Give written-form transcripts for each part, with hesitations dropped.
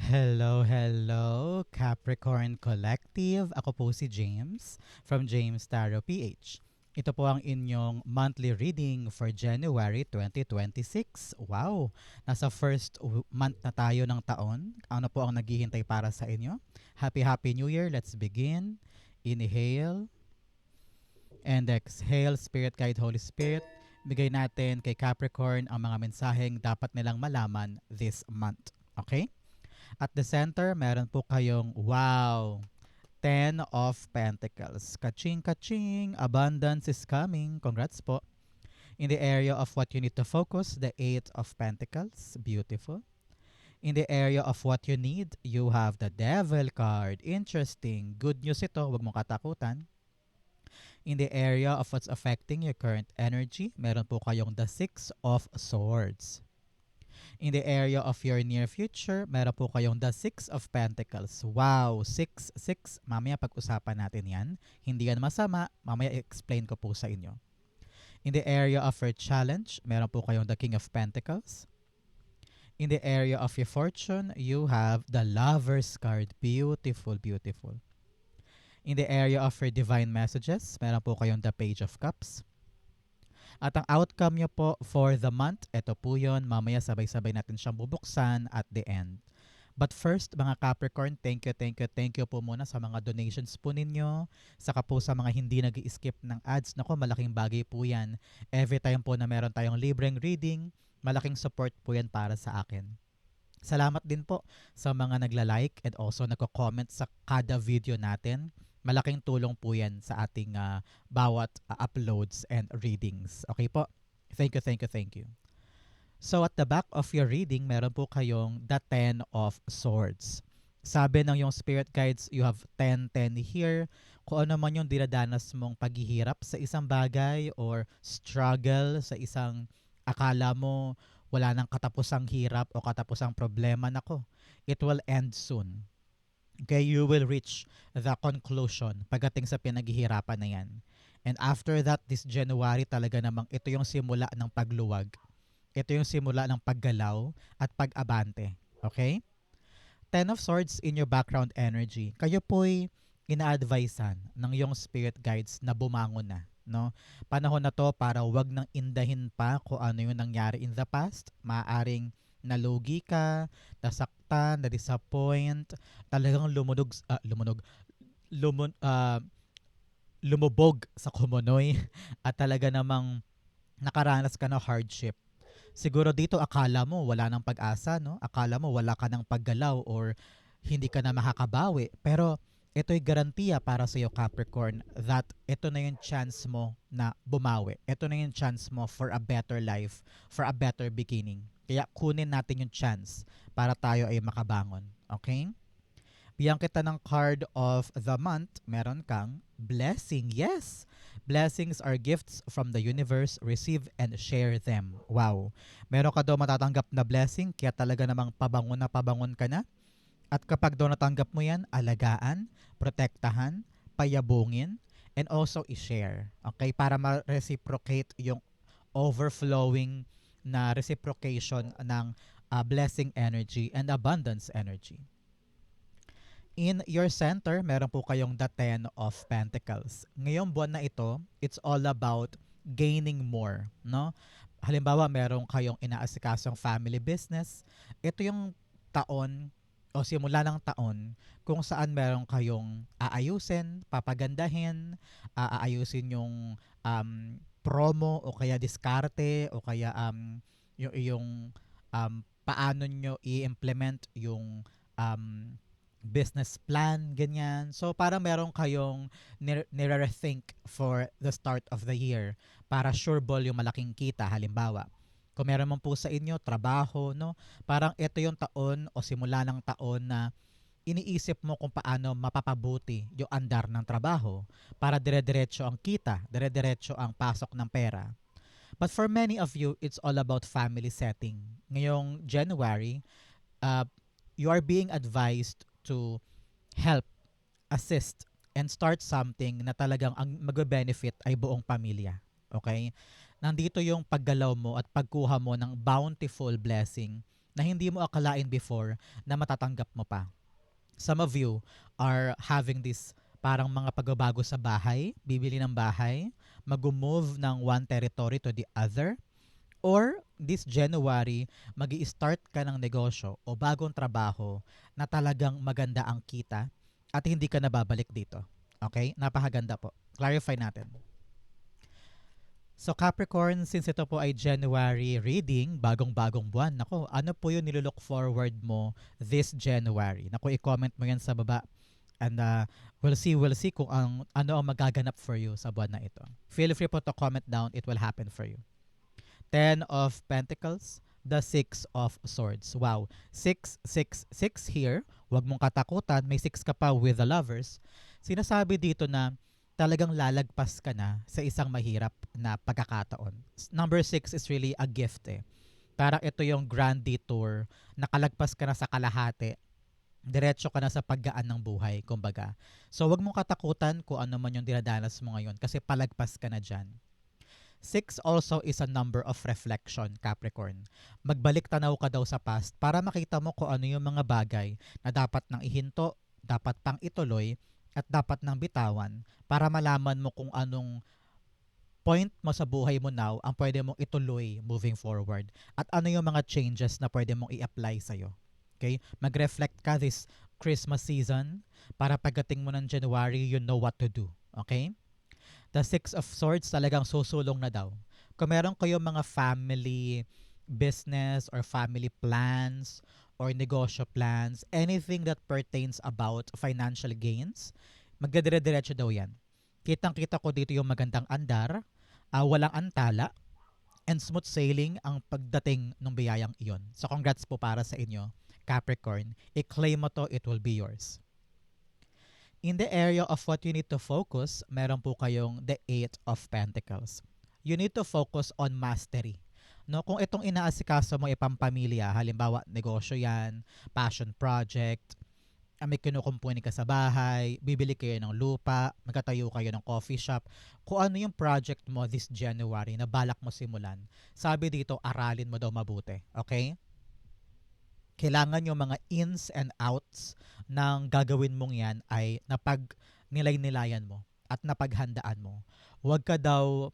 Hello, hello, Capricorn Collective. Ako po si James from James Tarot PH. Ito po ang inyong monthly reading for January 2026. Wow! Nasa first month na tayo ng taon. Ano po ang naghihintay para sa inyo? Happy New Year! Let's begin. Inhale and exhale. Spirit Guide, Holy Spirit. Bigay natin kay Capricorn ang mga mensaheng dapat nilang malaman this month. Okay? At the center, meron po kayong, wow, Ten of Pentacles. Kaching, kaching, abundance is coming. Congrats po. In the area of what you need to focus, the Eight of Pentacles. Beautiful. In the area of what you need, you have the Devil card. Interesting. Good news ito. Huwag mong katakutan. In the area of what's affecting your current energy, meron po kayong the Six of Swords. In the area of your near future, meron po kayong the Six of Pentacles. Wow, 6. Mamaya pag-usapan natin yan. Hindi yan masama. Mamaya i-explain ko po sa inyo. In the area of your challenge, meron po kayong the King of Pentacles. In the area of your fortune, you have the Lover's card. Beautiful, beautiful. In the area of your divine messages, meron po kayong the Page of Cups. At ang outcome nyo po for the month, ito po yun. Mamaya sabay-sabay natin siyang bubuksan at the end. But first, mga Capricorn, thank you po muna sa mga donations po ninyo. Saka po sa mga hindi nag-skip ng ads. Naku, malaking bagay po yan. Every time po na meron tayong libreng reading, malaking support po yan para sa akin. Salamat din po sa mga nagla-like and also nagko-comment sa kada video natin. Malaking tulong po yan sa ating bawat uploads and readings. Okay po? Thank you. So at the back of your reading, meron po kayong the Ten of Swords. Sabi ng yung spirit guides, you have 10 here. Kung ano man yung dinadanas mong paghihirap sa isang bagay or struggle sa isang akala mo wala nang katapusang hirap o katapusang problema, nako, it will end soon. Okay, you will reach the conclusion pagdating sa pinaghihirapan na yan. And after that, this January talaga namang ito yung simula ng pagluwag. Ito yung simula ng paggalaw at pag-abante. Okay? Ten of Swords in your background energy. Kayo po'y ina-advisean ng yung spirit guides na bumangon na. No? Panahon na to para wag nang indahin pa kung ano yung nangyari in the past. Maaring nalugi ka, nasaktan, na-disappoint, talagang lumubog sa kumunoy at talaga namang nakaranas ka ng hardship. Siguro dito akala mo wala nang pag-asa, no? Akala mo wala ka ng paggalaw or hindi ka na makakabawi. Pero ito'y garantiya para sa iyo, Capricorn, that ito na yung chance mo na bumawi. Ito na yung chance mo for a better life, for a better beginning. Kaya kunin natin yung chance para tayo ay makabangon. Okay? Bigyan kita ng card of the month. Meron kang blessing. Yes! Blessings are gifts from the universe. Receive and share them. Wow. Meron ka daw matatanggap na blessing, kaya talaga namang pabangon ka na. At kapag daw natanggap mo yan, alagaan, protektahan, payabungin, and also i-share. Okay? Para ma-reciprocate yung overflowing na reciprocation ng blessing energy and abundance energy. In your center, meron po kayong the Ten of Pentacles. Ngayong buwan na ito, it's all about gaining more, no? Halimbawa, meron kayong inaasikasong family business. Ito yung taon o simula ng taon kung saan meron kayong aayusin, papagandahin, aayusin yung promo o kaya diskarte o kaya yung paano nyo i-implement yung business plan, ganyan. So, parang meron kayong nire-rethink for the start of the year para sure ball yung malaking kita, halimbawa. Kung meron man po sa inyo, trabaho, no? Parang ito yung taon o simula ng taon na iniisip mo kung paano mapapabuti yung andar ng trabaho para dire-diretso ang kita, dire-diretso ang pasok ng pera. But for many of you, it's all about family setting. Ngayong January, uh, you are being advised to help, assist, and start something na talagang ang mag-benefit ay buong pamilya. Okay? Nandito yung paggalaw mo at pagkuha mo ng bountiful blessing na hindi mo akalain before na matatanggap mo pa. Some of you are having this parang mga pagbabago sa bahay, bibili ng bahay, mag-move ng one territory to the other, or this January, mag start ka ng negosyo o bagong trabaho na talagang maganda ang kita at hindi ka nababalik dito. Okay? Napakaganda po. Clarify natin. So Capricorn, since ito po ay January reading, bagong-bagong buwan, nako, ano po yung nilook forward mo this January? Nako, i-comment mo yan sa baba. And we'll see kung ano ang magaganap for you sa buwan na ito. Feel free po to comment down. It will happen for you. 10 of Pentacles, the 6 of Swords. Wow. 6, 6, 6 here. Huwag mong katakutan. May 6 ka pa with the lovers. Sinasabi dito na talagang lalagpas ka na sa isang mahirap na pagkakataon. Number 6 is really a gift eh. Parang ito yung grand detour, nakalagpas ka na sa kalahati, diretso ka na sa paggaan ng buhay, kumbaga. So wag mong katakutan kung ano man yung dinadanas mo ngayon kasi palagpas ka na dyan. 6 also is a number of reflection, Capricorn. Magbalik tanaw ka daw sa past para makita mo kung ano yung mga bagay na dapat nang ihinto, dapat pang ituloy, at dapat nang bitawan para malaman mo kung anong point mo sa buhay mo now ang pwede mong ituloy moving forward at ano yung mga changes na pwede mong i-apply sa'yo. Okay? Mag-reflect ka this Christmas season para pagdating mo ng January, you know what to do. Okay? The 6 of Swords talagang susulong na daw. Kung meron kayong mga family business or family plans or negosyo plans, anything that pertains about financial gains, magdadire-diretso daw yan. Kitang-kita ko dito yung magandang andar, walang antala, and smooth sailing ang pagdating ng biyayang iyon. So congrats po para sa inyo, Capricorn. I-claim mo to, it will be yours. In the area of what you need to focus, meron po kayong the 8 of Pentacles. You need to focus on mastery. No, kung itong inaasikaso mo ipampamilya, halimbawa negosyo yan, passion project, may kinukumpuni ka sa bahay, bibili kayo ng lupa, magkatayo kayo ng coffee shop, kung ano yung project mo this January na balak mo simulan, sabi dito, aralin mo daw mabuti. Okay? Kailangan yung mga ins and outs ng gagawin mong yan ay napag-nilay-nilayan mo at napaghandaan mo. Huwag ka daw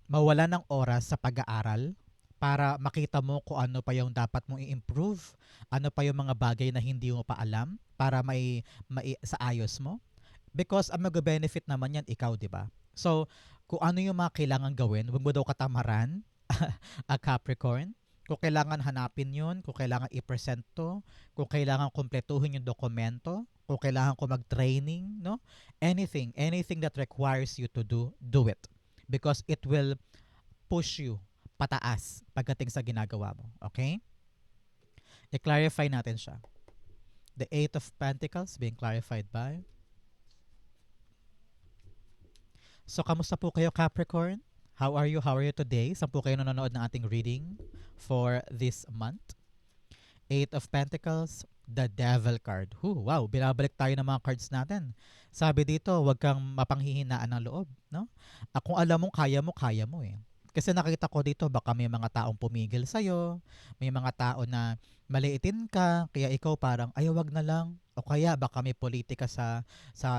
mawala ng oras sa pag-aaral para makita mo kung ano pa yung dapat mong i-improve, ano pa yung mga bagay na hindi mo pa alam para may sa ayos mo. Because ang mag-benefit naman yan ikaw, di ba? So, kung ano yung mga kailangan gawin, huwag mo daw katamaran, a Capricorn. Kung kailangan hanapin yun, kung kailangan i-present to, kung kailangan kumpletuhin yung dokumento, kung kailangan ko mag-training, no? Anything that requires you to do it. Because it will push you pataas pagdating sa ginagawa mo. Okay? I-clarify natin siya. The 8 of Pentacles being clarified by. So, kamusta po kayo, Capricorn? How are you? How are you today? Saan po kayo nanonood ng ating reading for this month? 8 of Pentacles, the Devil card. Wow, binabalik tayo ng mga cards natin. Sabi dito, huwag kang mapanghihinaan ng loob. No? Kung alam mo, kaya mo eh. Kasi nakita ko dito, baka may mga taong pumigil sa'yo, may mga tao na maliitin ka, kaya ikaw parang, ay wag na lang. O kaya baka may politika sa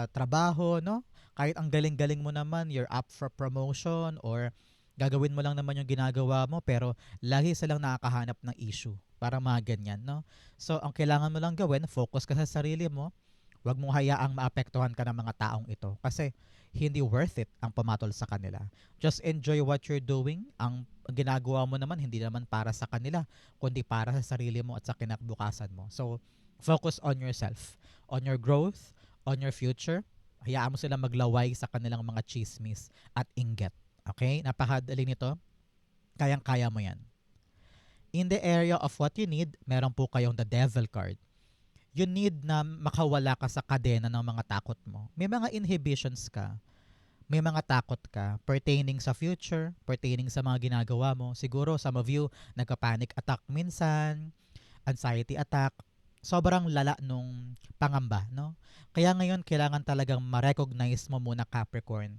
trabaho, no? Kahit ang galing-galing mo naman, you're up for promotion or gagawin mo lang naman yung ginagawa mo, pero lagi silang nakakahanap ng issue. Para mga ganyan, no? So, ang kailangan mo lang gawin, focus ka sa sarili mo, wag mong hayaang maapektuhan ka ng mga taong ito. Kasi, hindi worth it ang pumatol sa kanila. Just enjoy what you're doing. Ang ginagawa mo naman, hindi naman para sa kanila, kundi para sa sarili mo at sa kinakbukasan mo. So, focus on yourself, on your growth, on your future. Hayaan mo sila maglaway sa kanilang mga chismis at inggit. Okay? Napakadali nito. Kayang-kaya mo yan. In the area of what you need, meron po kayong the Devil card. You need na makawala ka sa kadena ng mga takot mo. May mga inhibitions ka. May mga takot ka pertaining sa future, pertaining sa mga ginagawa mo. Siguro some of you nagka-panic attack minsan, anxiety attack. Sobrang lala nung pangamba, no? Kaya ngayon kailangan talagang ma-recognize mo muna, Capricorn,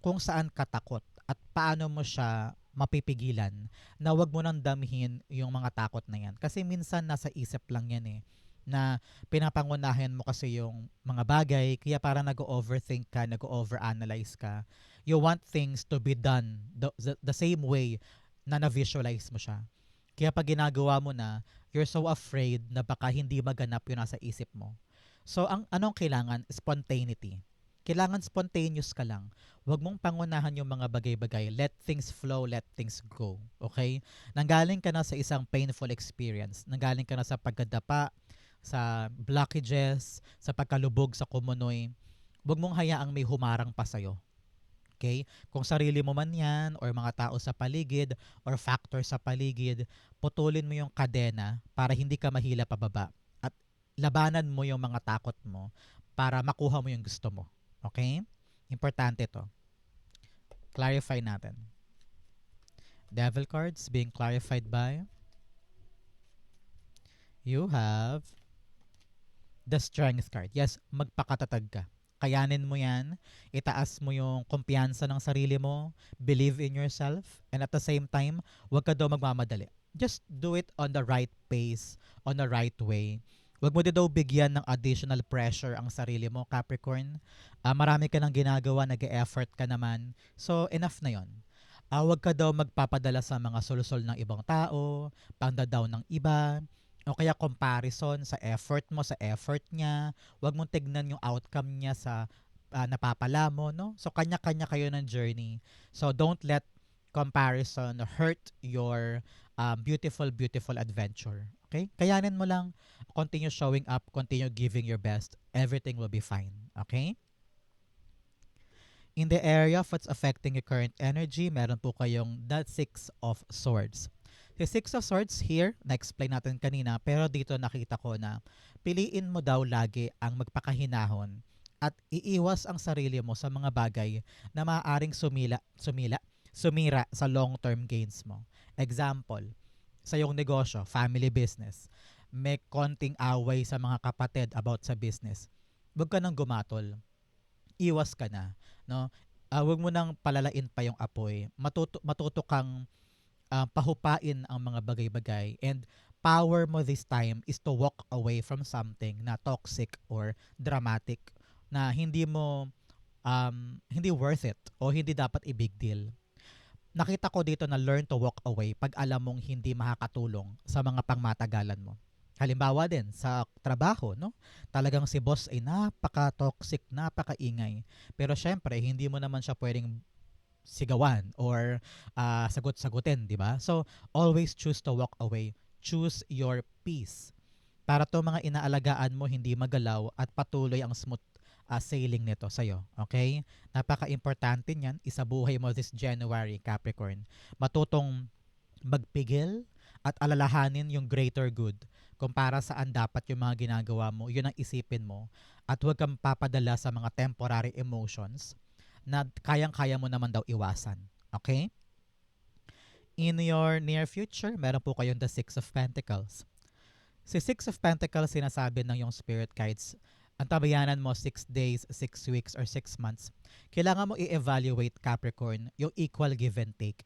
kung saan ka takot at paano mo siya mapipigilan na wag mo nang damhin yung mga takot na yan. Kasi minsan nasa isip lang yan eh, na pinapangunahin mo kasi yung mga bagay, kaya parang nag-overthink ka, nag-overanalyze ka. You want things to be done the same way na na-visualize mo siya. Kaya pag ginagawa mo na, you're so afraid na baka hindi maganap yung nasa isip mo. So, ang anong kailangan? Spontaneity. Kailangan spontaneous ka lang. Huwag mong pangunahan yung mga bagay-bagay. Let things flow, let things go. Okay? Nanggaling ka na sa isang painful experience. Nanggaling ka na sa pagkadapa, sa blockages, sa pagkalubog sa kumunoy. Huwag mong hayaang may humarang pa sa'yo. Okay? Kung sarili mo man yan, or mga tao sa paligid, or factor sa paligid, putulin mo yung kadena para hindi ka mahila pababa. At labanan mo yung mga takot mo para makuha mo yung gusto mo. Okay? Importante to. Clarify natin. Devil cards being clarified by, you have the strength card. Yes, magpakatatag ka. Kayanin mo yan. Itaas mo yung kumpiyansa ng sarili mo. Believe in yourself. And at the same time, huwag ka daw magmamadali. Just do it on the right pace, on the right way. Huwag mo din daw bigyan ng additional pressure ang sarili mo, Capricorn. Marami ka nang ginagawa, nag-e-effort ka naman. So, enough na yon. Huwag ka daw magpapadala sa mga solusol ng ibang tao, pangda-down ng iba, o kaya comparison sa effort mo, sa effort niya. Huwag mong tignan yung outcome niya sa napapala mo, no? So, kanya-kanya kayo ng journey. So, don't let comparison hurt your beautiful, beautiful adventure. Okay? Kayanin mo lang. Continue showing up. Continue giving your best. Everything will be fine. Okay? In the area of what's affecting your current energy, meron po kayong the Six of Swords. The Six of Swords here, na-explain natin kanina, pero dito nakita ko na piliin mo daw lagi ang magpakahinahon at iiwas ang sarili mo sa mga bagay na maaaring sumira sa long-term gains mo. Example, sa iyong negosyo, family business, may konting away sa mga kapatid about sa business. Huwag ka nang gumatol. Iwas ka na, no? Huwag mo nang palalain pa yung apoy. Matuto kang pahupain ang mga bagay-bagay, and power mo this time is to walk away from something na toxic or dramatic na hindi worth it o hindi dapat i-big deal. Nakita ko dito na learn to walk away pag alam mong hindi makakatulong sa mga pangmatagalan mo. Halimbawa din sa trabaho, no? Talagang si boss ay napaka-toxic, napaka-ingay. Pero syempre, hindi mo naman siya pwedeng sigawan or sagot-sagutin, di ba? So, always choose to walk away. Choose your peace. Para to mga inaalagaan mo hindi magalaw at patuloy ang smooth sailing nito sa'yo. Okay? Napaka-importante niyan. Isabuhay mo this January, Capricorn. Matutong magpigil at alalahanin yung greater good kung para saan dapat yung mga ginagawa mo, yun ang isipin mo. At huwag kang papadala sa mga temporary emotions na kayang-kaya mo naman daw iwasan. Okay? In your near future, meron po kayong the Six of Pentacles. Si Six of Pentacles, sinasabi ng yung spirit guides, ang tabayanan mo 6 days, 6 weeks, or 6 months. Kailangan mo i-evaluate, Capricorn, yung equal give and take.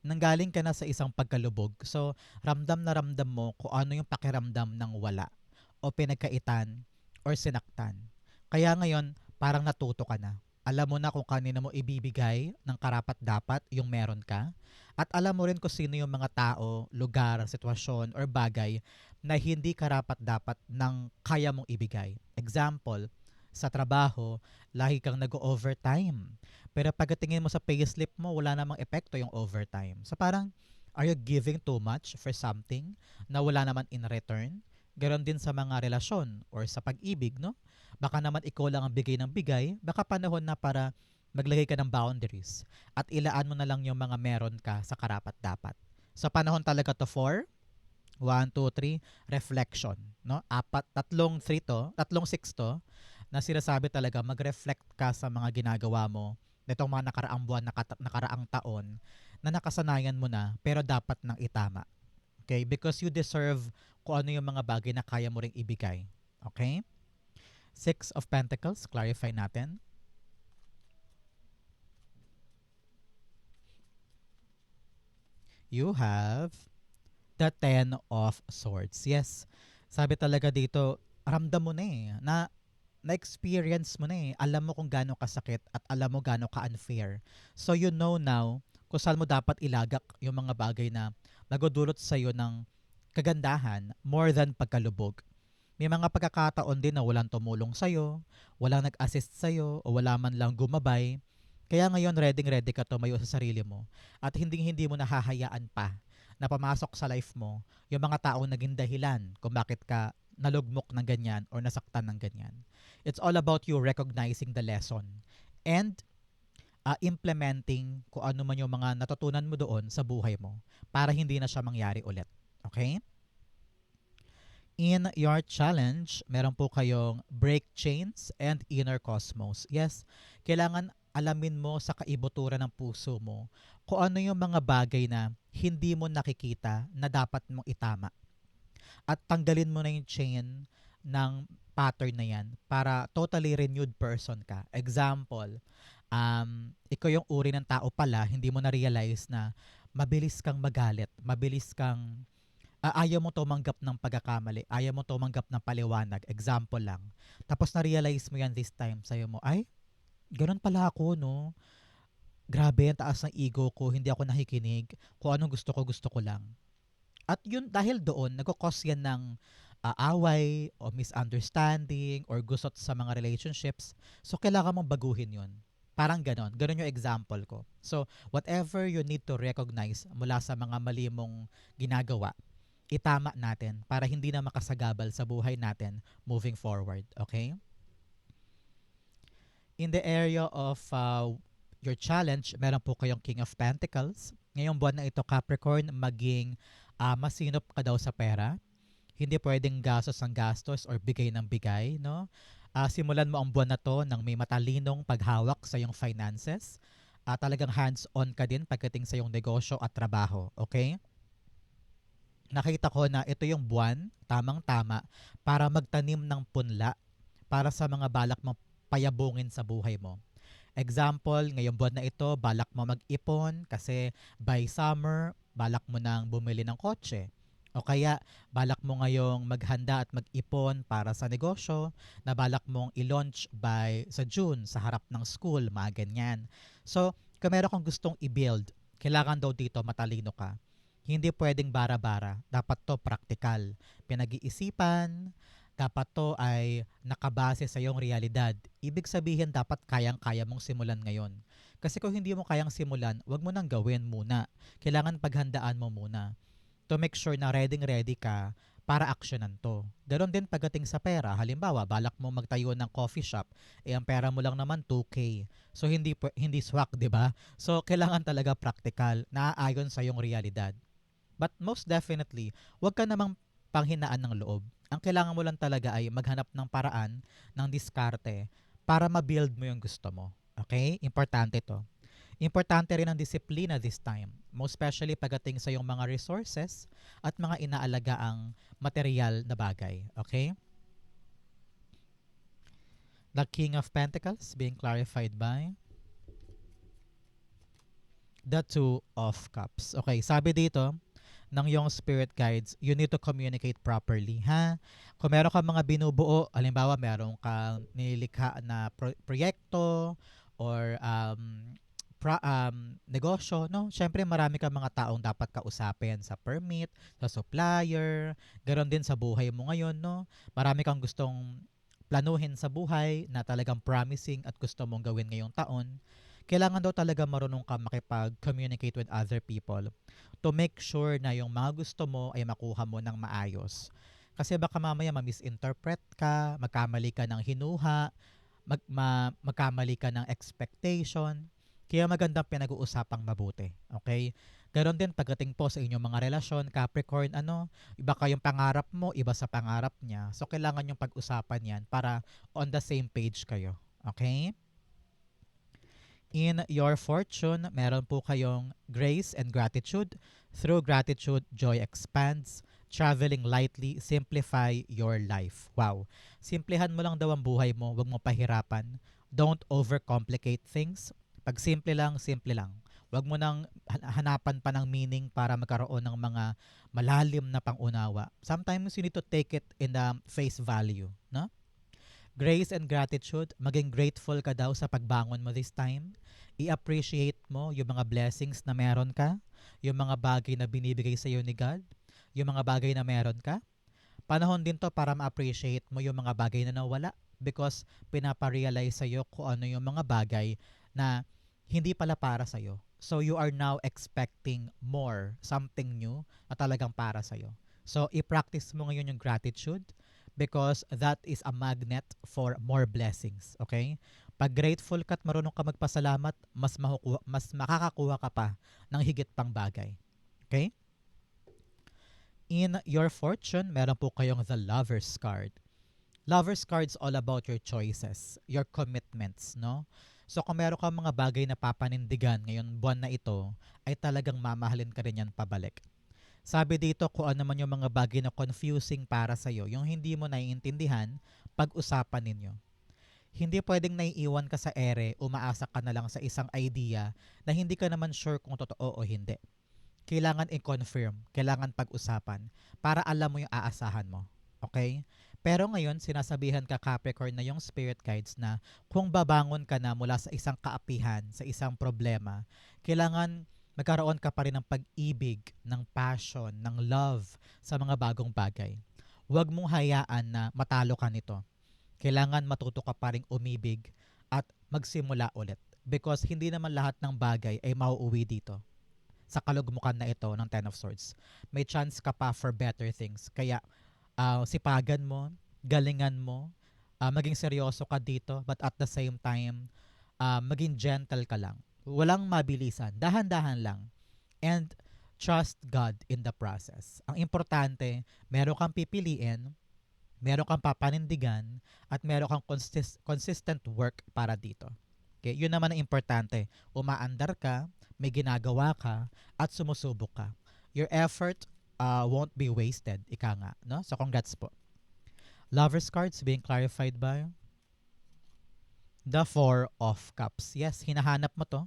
Nanggaling ka na sa isang pagkalubog, so ramdam na ramdam mo kung ano yung pakiramdam ng wala o pinagkaitan or sinaktan. Kaya ngayon, parang natuto ka na. Alam mo na kung kanina mo ibibigay ng karapat-dapat yung meron ka. At alam mo rin kung sino yung mga tao, lugar, sitwasyon, or bagay na hindi karapat-dapat ng kaya mong ibigay. Example, sa trabaho, lagi kang nag-overtime. Pero pagdatingin mo sa payslip mo, wala namang epekto yung overtime. So parang, are you giving too much for something na wala naman in return? Ganon din sa mga relasyon or sa pag-ibig, no? Baka naman ikaw lang ang bigay ng bigay, baka panahon na para maglagay ka ng boundaries at ilaan mo na lang yung mga meron ka sa karapat-dapat. Sa panahon talaga to for 1, 2, 3, reflection, no? Tatlong 6 to, na sinasabi talaga mag-reflect ka sa mga ginagawa mo nitong mga nakaraang buwan, nakaraang taon na nakasanayan mo na pero dapat nang itama. Okay? Because you deserve kung ano yung mga bagay na kaya mo ring ibigay. Okay? Six of Pentacles, clarify natin. you have the Ten of Swords. Yes, sabi talaga dito, ramdam mo na na na-experience mo na Alam mo kung gaano kasakit at alam mo gaano ka-unfair. So you know now kung saan mo dapat ilagak yung mga bagay na magdudulot sa'yo ng kagandahan more than pagkalubog. May mga pagkakataon din na walang tumulong sa'yo, walang nag-assist sa'yo, o wala man lang gumabay. Kaya ngayon, ready ka tumayo sa sarili mo. At hindi mo nahahayaan pa na pamasok sa life mo yung mga taong naging dahilan kung bakit ka nalugmok ng ganyan or nasaktan ng ganyan. It's all about you recognizing the lesson and implementing kung ano man yung mga natutunan mo doon sa buhay mo para hindi na siya mangyari ulit. Okay? In your challenge, meron po kayong break chains and inner cosmos. Yes, kailangan alamin mo sa kaibuturan ng puso mo kung ano yung mga bagay na hindi mo nakikita na dapat mong itama. At tanggalin mo na yung chain ng pattern na yan para totally renewed person ka. Example, ikaw yung uri ng tao pala, hindi mo na-realize na mabilis kang magalit, mabilis kang ayaw mo tumanggap ng pagkakamali, ayaw mo tumanggap ng paliwanag, example lang. Tapos na-realize mo yan this time, sa'yo mo, ay, ganun pala ako, no? Grabe, ang taas ng ego ko, hindi ako nakikinig, kung anong gusto ko lang. At yun, dahil doon, nagkakos yan ng away, o misunderstanding, or gusot sa mga relationships. So, kailangan mong baguhin yun. Parang ganon. Ganon yung example ko. So, whatever you need to recognize mula sa mga mali mong ginagawa, itama natin para hindi na makasagabal sa buhay natin moving forward. Okay? In the area of your challenge, meron po kayong King of Pentacles. Ngayong buwan na ito, Capricorn, maging masinop ka daw sa pera. Hindi pwedeng gastos ang gastos or bigay ng bigay. No? Simulan mo ang buwan na to ng may matalinong paghawak sa iyong finances. Talagang hands-on ka din pagdating sa iyong negosyo at trabaho. Okay? Nakita ko na ito yung buwan, tamang-tama, para magtanim ng punla para sa mga balak mong payabungin sa buhay mo. Example, ngayong buwan na ito, balak mo mag-ipon kasi by summer, balak mo nang bumili ng kotse. O kaya, balak mo ngayong maghanda at mag-ipon para sa negosyo na balak mong i-launch by sa June sa harap ng school, mga ganyan. So, kung meron kang gustong i-build, kailangan daw dito matalino ka. Hindi pwedeng bara-bara. Dapat to practical. Pinag-iisipan, dapat to ay nakabase sa iyong realidad. Ibig sabihin dapat kayang-kaya mong simulan ngayon. Kasi kung hindi mo kayang simulan, wag mo nang gawin muna. Kailangan paghandaan mo muna to make sure na ready ka para aksyonan to. Ganon din pagdating sa pera. Halimbawa, balak mo magtayo ng coffee shop, ang pera mo lang naman 2K. So hindi swak, 'di ba? So kailangan talaga practical, naaayon sa iyong realidad. But most definitely, huwag ka namang panghinaan ng loob. Ang kailangan mo lang talaga ay maghanap ng paraan, ng diskarte, para ma-build mo yung gusto mo. Okay? Importante to. Importante rin ang disiplina this time. Most especially pagdating sa yung mga resources at mga inaalagaang material na bagay. Okay? The King of Pentacles being clarified by the Two of Cups. Okay, sabi dito, ng yung spirit guides, you need to communicate properly, ha? Kung meron kang mga binubuo, halimbawa meron kang nilikha na proyekto or negosyo, no? Syempre marami kang mga taong dapat kausapin sa permit, sa supplier, ganoon din sa buhay mo ngayon, no? Marami kang gustong planuhin sa buhay na talagang promising at gusto mong gawin ngayong taon. Kailangan daw talaga marunong ka makipag-communicate with other people to make sure na yung mga gusto mo ay makuha mo ng maayos. Kasi baka mamaya ma-misinterpret ka, magkamali ka ng hinuha, magkamali ka ng expectation. Kaya magandang pinag-uusapang mabuti. Okay? Ganon din pagdating po sa inyong mga relasyon, Capricorn, iba kayong pangarap mo, iba sa pangarap niya. So, kailangan yung pag-usapan yan para on the same page kayo. Okay? In your fortune, meron po kayong grace and gratitude. Through gratitude, joy expands. Traveling lightly, simplify your life. Wow. Simplihan mo lang daw ang buhay mo. Huwag mo pahirapan. Don't overcomplicate things. Pag simple lang, simple lang. Huwag mo nang hanapan pa ng meaning para magkaroon ng mga malalim na pangunawa. Sometimes you need to take it in the face value, no? Grace and gratitude, maging grateful ka daw sa pagbangon mo this time. I-appreciate mo yung mga blessings na meron ka, yung mga bagay na binibigay sa iyo ni God, yung mga bagay na meron ka. Panahon din to para ma-appreciate mo yung mga bagay na nawala because pinaparealize sa iyo kung ano yung mga bagay na hindi pala para sa iyo. So you are now expecting more, something new na talagang para sa iyo. So i-practice mo ngayon yung gratitude because that is a magnet for more blessings, okay? Pag grateful ka at marunong ka magpasalamat, mas makakakuha ka pa ng higit pang bagay. Okay? In your fortune, meron po kayong the Lover's card. Lover's card's all about your choices, your commitments, no? So kung meron kang mga bagay na papanindigan ngayon buwan na ito, ay talagang mamahalin ka rin yan pabalik. Sabi dito kung ano man yung mga bagay na confusing para sa'yo, yung hindi mo naiintindihan, pag-usapan ninyo. Hindi pwedeng naiiwan ka sa ere, umaasa ka na lang sa isang idea na hindi ka naman sure kung totoo o hindi. Kailangan i-confirm, kailangan pag-usapan para alam mo yung aasahan mo. Okay? Pero ngayon, sinasabihan ka Capricorn na yung spirit guides na kung babangon ka na mula sa isang kaapihan, sa isang problema, kailangan magkaroon ka pa rin ng pag-ibig, ng passion, ng love sa mga bagong bagay. Huwag mong hayaan na matalo ka nito. Kailangan matuto ka pa rin umibig at magsimula ulit. Because hindi naman lahat ng bagay ay mauuwi dito. Sa kalugmukan na ito ng Ten of Swords. May chance ka pa for better things. Kaya sipagan mo, galingan mo, maging seryoso ka dito, but at the same time, maging gentle ka lang. Walang mabilisan, dahan-dahan lang. And trust God in the process. Ang importante, meron kang pipiliin, meron kang papanindigan, at meron kang consistent work para dito. Okay? Yun naman ang importante. Umaandar ka, may ginagawa ka, at sumusubok ka. Your effort won't be wasted. Ika nga. No? So congrats po. Lover's cards being clarified by the Four of Cups. Yes, hinahanap mo to.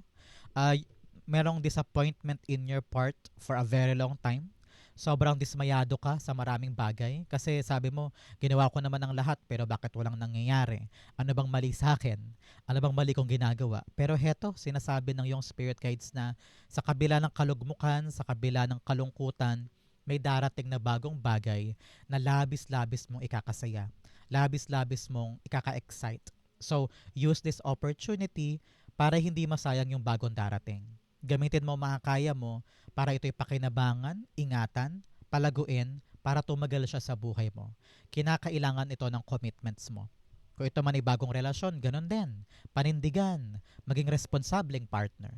Merong disappointment in your part for a very long time. Sobrang dismayado ka sa maraming bagay. Kasi sabi mo, ginawa ko naman ang lahat pero bakit walang nangyayari? Ano bang mali sa akin? Ano bang mali kong ginagawa? Pero heto, sinasabi ng yung spirit guides na sa kabila ng kalugmukan, sa kabila ng kalungkutan, may darating na bagong bagay na labis-labis mong ikakasaya. Labis-labis mong ikaka-excite. So, use this opportunity para hindi masayang yung bagong darating. Gamitin mo mga kaya mo para ito'y pakinabangan, ingatan, palaguin, para tumagal siya sa buhay mo. Kinakailangan ito ng commitments mo. Kung ito man ay bagong relasyon, ganun din. Panindigan, maging responsableng partner.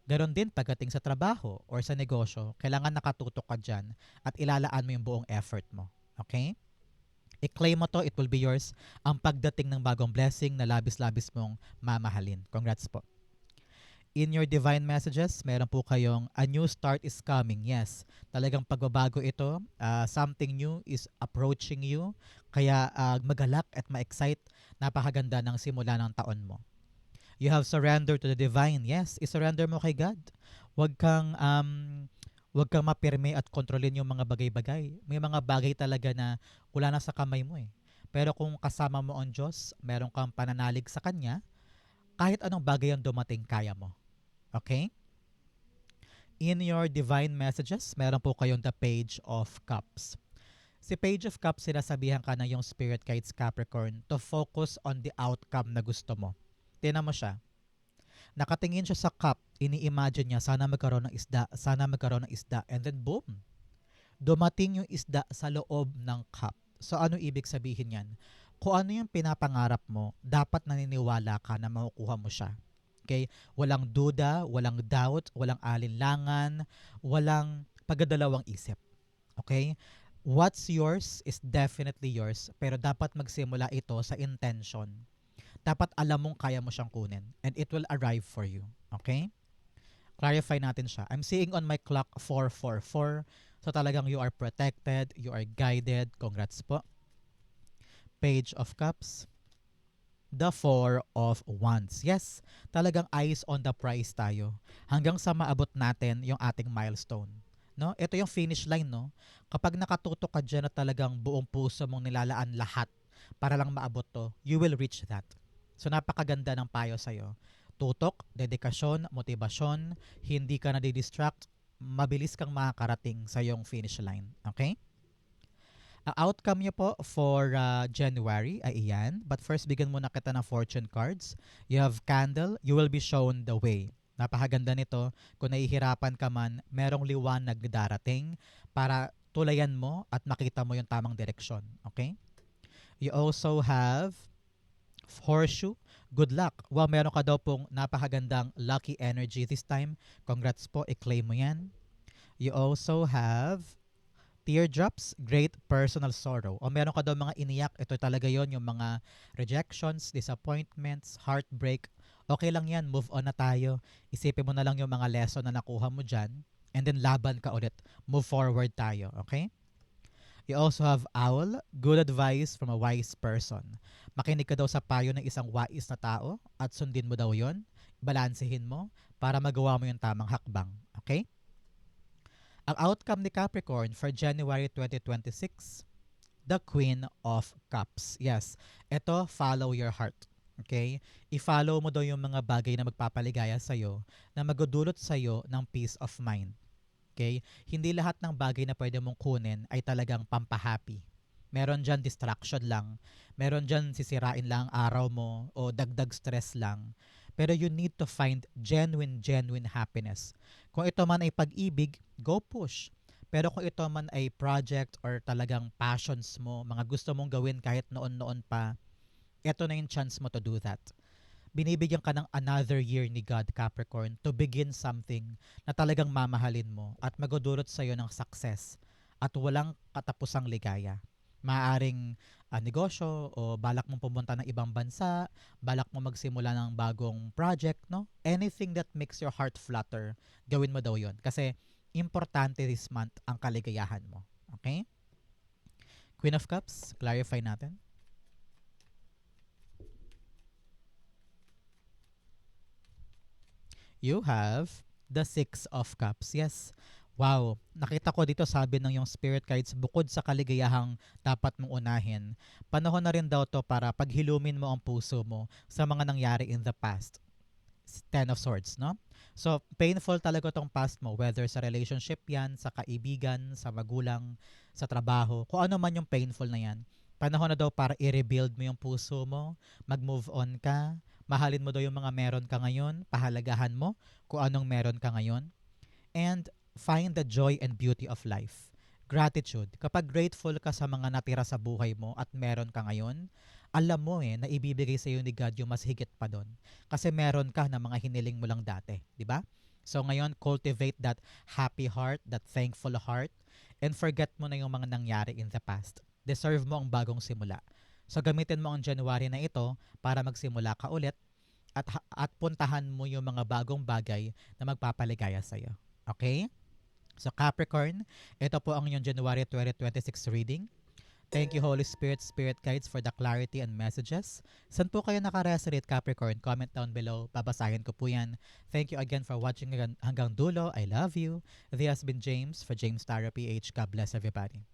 Ganon din pagdating sa trabaho or sa negosyo, kailangan nakatutok ka dyan at ilalaan mo yung buong effort mo. Okay? I-claim mo to, it will be yours. Ang pagdating ng bagong blessing na labis-labis mong mamahalin. Congrats po. In your divine messages, meron po kayong a new start is coming. Yes, talagang pagbabago ito. Something new is approaching you. Kaya magalak at ma-excite. Napakaganda ng simula ng taon mo. You have surrendered to the divine. Yes, i-surrender mo kay God. Huwag kang mapirme at kontrolin yung mga bagay-bagay. May mga bagay talaga na wala na sa kamay mo eh. Pero kung kasama mo ang Diyos, meron kang pananalig sa Kanya, kahit anong bagay ang dumating, kaya mo. Okay? In your divine messages, meron po kayong the Page of Cups. Si Page of Cups, sinasabihan ka na yung Spirit Guides Capricorn to focus on the outcome na gusto mo. Tingnan mo siya. Nakatingin siya sa cup, ini-imagine niya, sana magkaroon ng isda, and then boom, dumating yung isda sa loob ng cup. So ano ibig sabihin yan? Kung ano yung pinapangarap mo, dapat naniniwala ka na makukuha mo siya. Okay? Walang duda, walang doubt, walang alinlangan, walang pagdadalawang isip. Okay? What's yours is definitely yours, pero dapat magsimula ito sa intention. Dapat alam mong kaya mo siyang kunin and it will arrive for you. Okay? Clarify natin siya. I'm seeing on my clock 444. So talagang you are protected, you are guided. Congrats po. Page of Cups. the Four of Wands. Yes, talagang eyes on the prize tayo hanggang sa maabot natin yung ating milestone. No? Ito yung finish line, no? Kapag nakatutok ka dyan na talagang buong puso mong nilalaan lahat para lang maabot to, you will reach that. So napakaganda ng payo sa'yo. Tutok, dedikasyon, motibasyon, hindi ka nadidistract, mabilis kang makakarating sa yung finish line. Okay? Ang outcome niyo po for January ay iyan. But first, bigyan muna kita ng fortune cards. You have candle, you will be shown the way. Napakaganda nito. Kung nahihirapan ka man, merong liwanag na darating para tulayan mo at makita mo yung tamang direksyon. Okay? You also have horseshoe. Good luck. Well, meron ka daw pong napakagandang lucky energy this time. Congrats po, i-claim mo yan. You also have teardrops, great personal sorrow. O meron ka daw mga iniyak, ito talaga yon yung mga rejections, disappointments, heartbreak. Okay lang yan, move on na tayo. Isipin mo na lang yung mga lesson na nakuha mo dyan and then laban ka ulit. Move forward tayo, okay? You also have owl, good advice from a wise person. Makinig ka daw sa payo ng isang wais na tao at sundin mo daw yon, balansehin mo para magawa mo yung tamang hakbang, okay? Ang outcome ni Capricorn for January 2026, the Queen of Cups. Yes, ito, follow your heart. Okay? I-follow mo daw yung mga bagay na magpapaligaya sa'yo, na magdudulot sa'yo ng peace of mind. Okay? Hindi lahat ng bagay na pwede mong kunin ay talagang pampahappy. Meron dyan distraction lang. Meron dyan sisirain lang ang araw mo o dagdag stress lang. Pero you need to find genuine happiness. Kung ito man ay pag-ibig, go push. Pero kung ito man ay project or talagang passions mo, mga gusto mong gawin kahit noon-noon pa, ito na yung chance mo to do that. Binibigyan ka ng another year ni God, Capricorn, to begin something na talagang mamahalin mo at magdudulot sa'yo ng success at walang katapusang ligaya. Maaring negosyo o balak mong pumunta ng ibang bansa, balak mo magsimula ng bagong project, no? Anything that makes your heart flutter, gawin mo daw yon. Kasi importante this month ang kaligayahan mo. Okay? Queen of Cups, clarify natin. You have the Six of Cups. Yes. Wow. Nakita ko dito sabi ng yung spirit guides, bukod sa kaligayahang dapat mong unahin, panahon na rin daw to para paghilumin mo ang puso mo sa mga nangyari in the past. Ten of Swords, no? So, painful talaga tong past mo, whether sa relationship yan, sa kaibigan, sa magulang, sa trabaho, kung ano man yung painful na yan. Panahon na daw para i-rebuild mo yung puso mo, mag-move on ka, mahalin mo daw yung mga meron ka ngayon, pahalagahan mo kung anong meron ka ngayon, and find the joy and beauty of life. Gratitude. Kapag grateful ka sa mga natira sa buhay mo at meron ka ngayon, alam mo na ibibigay sa iyo ni God yung mas higit pa doon. Kasi meron ka na mga hiniling mo lang dati, di ba? So ngayon, cultivate that happy heart, that thankful heart, and forget mo na yung mga nangyari in the past. Deserve mo ang bagong simula. So gamitin mo ang January na ito para magsimula ka ulit at puntahan mo yung mga bagong bagay na magpapaligaya sa iyo. Okay? So Capricorn, ito po ang inyong January 2026 reading. Thank you Holy Spirit, Spirit Guides for the clarity and messages. Saan po kayo nakaresonate Capricorn? Comment down below. Babasahin ko po yan. Thank you again for watching hanggang dulo. I love you. This has been James for James Tarot PH. God bless everybody.